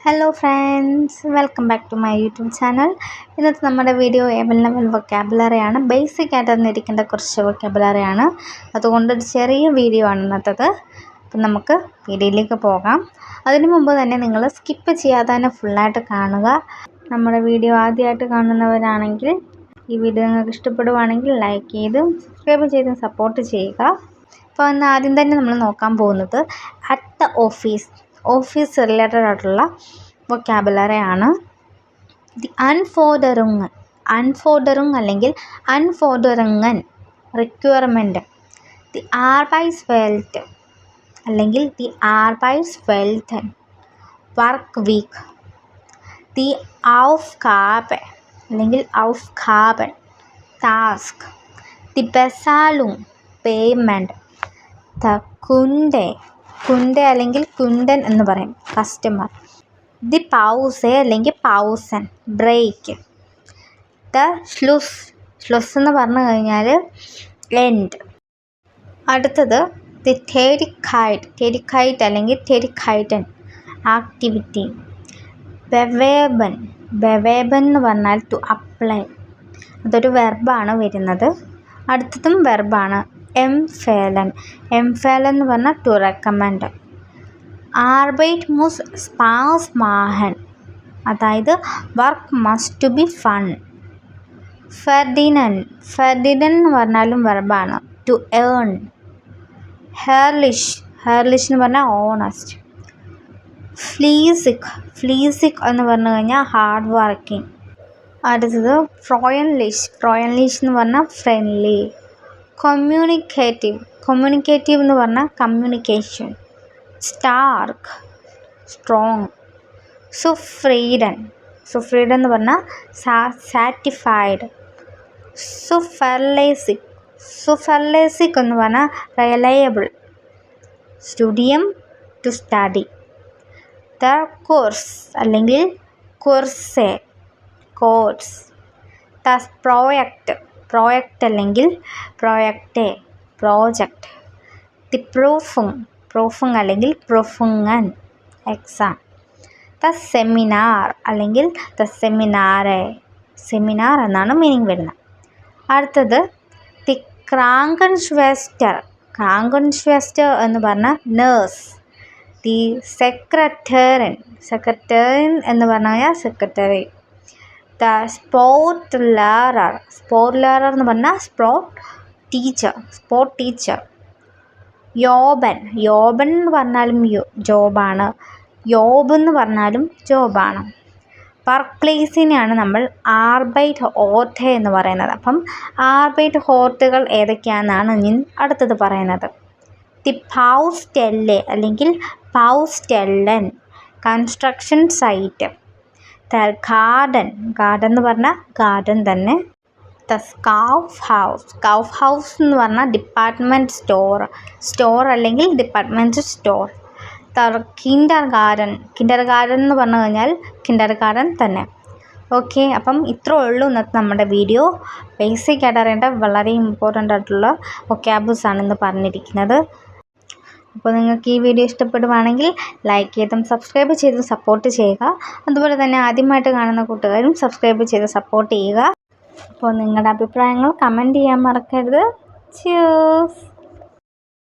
Hello friends, welcome back to my YouTube channel. ഇന്നത്തെ നമ്മുടെ video level വൊക്കാബുലറിയാണ്. Basic ആയിട്ട് അറിഞ്ഞിരിക്കേണ്ട കുറച്ച് വൊക്കാബുലറിയാണ്. അതുകൊണ്ട് ഒരു ചെറിയ വീഡിയോ ആണ് ഇന്നത്തേത്. അപ്പം നമുക്ക് വീഡിയോയിലേക്ക് പോകാം. അതിനു മുമ്പ് തന്നെ നിങ്ങൾ സ്കിപ്പ് ചെയ്യാതെ തന്നെ ഫുള്ളായിട്ട് കാണുക. നമ്മുടെ വീഡിയോ ആദ്യമായിട്ട് കാണുന്നവരാണെങ്കിൽ ഈ വീഡിയോ നിങ്ങൾക്ക് ഇഷ്ടപ്പെടുവാണെങ്കിൽ ലൈക്ക് ചെയ്ത് സബ്സ്ക്രൈബ് ചെയ്ത് സപ്പോർട്ട് ചെയ്യുക. അപ്പോൾ ഇന്ന് ആദ്യം തന്നെ നമ്മൾ നോക്കാൻ പോകുന്നത് അറ്റ് ദ ഓഫീസ് റിലേറ്റഡ് ആയിട്ടുള്ള വൊക്കാബുലറിയാണ്. ദി അൺഫോർഡറുങ് അല്ലെങ്കിൽ അൺഫോർഡറുങ്ങൻ റിക്വയർമെൻറ്റ്. ദി ആർബൈറ്റ്സ്വെൽറ്റ് അല്ലെങ്കിൽ ദി ആർബൈറ്റ്സ്വെൽറ്റൻ വർക്ക് വീക്ക്. ദി ഔഫ്ഗാബെ അല്ലെങ്കിൽ ഔഫ്ഗാബൻ ടാസ്ക്. ദി ബെസാലുങ് പേയ്മെൻറ്റ്. ദ കുണ്ടെ അല്ലെങ്കിൽ കുണ്ടൻ എന്ന് പറയും കസ്റ്റമർ. ദി പൗസെ അല്ലെങ്കിൽ പൗസൻ ബ്രേക്ക്. ദ ശ്ലുസ് എന്ന് പറഞ്ഞു കഴിഞ്ഞാൽ എൻഡ്. അടുത്തത് ദി ടെരിക്കൈറ്റ് അല്ലെങ്കിൽ ടെരിക്കൈറ്റൻ ആക്ടിവിറ്റി. ബെവേബൻ എന്ന് പറഞ്ഞാൽ ടു അപ്ലൈ, അതൊരു വെർബാണ് വരുന്നത്. അടുത്തതും വെർബാണ്. എംഫേലൻ എന്ന് പറഞ്ഞാൽ ടു റെക്കമെൻഡ്. ആർബൈറ്റ് മുസ് സ്പാസ് മാഹൻ, അതായത് വർക്ക് മസ്റ്റ് ബി ഫൺ. ഫെർഡിനൻ എന്ന് പറഞ്ഞാലും വെർബാണ് ടു ഏൺ. ഹെർലിഷ് എന്ന് പറഞ്ഞാൽ ഓണസ്റ്റ്. ഫ്ലീസിക് എന്ന് പറഞ്ഞു കഴിഞ്ഞാൽ ഹാർഡ് വർക്കിംഗ്. അടുത്തത് ഫ്രോയൻലിഷ് എന്ന് പറഞ്ഞാൽ ഫ്രണ്ട്ലി. കമ്മ്യൂണിക്കേറ്റീവ് എന്ന് പറഞ്ഞാൽ കമ്മ്യൂണിക്കേഷൻ. Stark strong. സുഫ്രീഡൻ എന്ന് പറഞ്ഞാൽ സാറ്റിസ്ഫൈഡ്. സുഫർലേസിക് എന്ന് പറഞ്ഞാൽ റിലയബിൾ. സ്റ്റുഡിയം ടു സ്റ്റഡി. ദ കോഴ്സ് അല്ലെങ്കിൽ കോഴ്സ്. ദ പ്രോജക്റ്റ് അല്ലെങ്കിൽ പ്രോജക്റ്റ്. ദി പ്രൂഫുങ് അല്ലെങ്കിൽ പ്രൂഫുങ്ങൻ എക്സാം. ദ സെമിനാർ അല്ലെങ്കിൽ ദ സെമിനാർ എന്നാണ് മീനിങ് വരുന്നത്. അടുത്തത് ദി ക്രാങ്കൻഷ്വെസ്റ്റർ എന്ന് പറഞ്ഞാൽ നേഴ്സ്. ദി സെക്രട്ടേറിയൻ എന്ന് പറഞ്ഞു കഴിഞ്ഞാൽ സെക്രട്ടറി. ദ സ്പോർട്ട് ലെയറർ എന്ന് പറഞ്ഞാൽ സ്പോർട്ട് ടീച്ചർ. യോബൻ എന്ന് പറഞ്ഞാലും ജോബാണ്. യോബ് എന്ന് പറഞ്ഞാലും ജോബാണ്. വർക്ക് പ്ലേസിനെയാണ് നമ്മൾ ആർബൈറ്റ് ഹോർട്ട് എന്ന് പറയുന്നത്. അപ്പം ആർബൈറ്റ് ഹോർട്ടുകൾ ഏതൊക്കെയാണെന്നാണ് ഇനി അടുത്തത് പറയുന്നത്. ദി പൗസ്റ്റെല്ലെ അല്ലെങ്കിൽ പൗസ്റ്റെല്ലൻ കൺസ്ട്രക്ഷൻ സൈറ്റ്. ദ ഗാർഡൻ എന്ന് പറഞ്ഞാൽ ഗാർഡൻ തന്നെ. ദ സ്കൗഫ് ഹൗസ് എന്ന് പറഞ്ഞാൽ ഡിപ്പാർട്ട്മെൻറ്റ് സ്റ്റോർ അല്ലെങ്കിൽ department store. The Kinder garden എന്ന് പറഞ്ഞു കഴിഞ്ഞാൽ കിൻഡർ ഗാർഡൻ തന്നെ. ഓക്കെ, അപ്പം ഇത്രേ ഉള്ളൂ ഇന്നത്തെ നമ്മുടെ വീഡിയോ. ബേസിക് ആയിട്ട് അറിയേണ്ട വളരെ ഇമ്പോർട്ടൻ്റ് ആയിട്ടുള്ള വൊക്കാബുൾസ് ആണ് ഇന്ന് പറഞ്ഞിരിക്കുന്നത്. അപ്പോൾ നിങ്ങൾക്ക് ഈ വീഡിയോ ഇഷ്ടപ്പെടുവാണെങ്കിൽ ലൈക്ക് ചെയ്തും സബ്സ്ക്രൈബ് ചെയ്തും സപ്പോർട്ട് ചെയ്യുക. അതുപോലെ തന്നെ ആദ്യമായിട്ട് കാണുന്ന കൂട്ടുകാരും സബ്സ്ക്രൈബ് ചെയ്ത് സപ്പോർട്ട് ചെയ്യുക. അപ്പോൾ നിങ്ങളുടെ അഭിപ്രായങ്ങൾ കമൻറ്റ് ചെയ്യാൻ മറക്കരുത്. Cheers.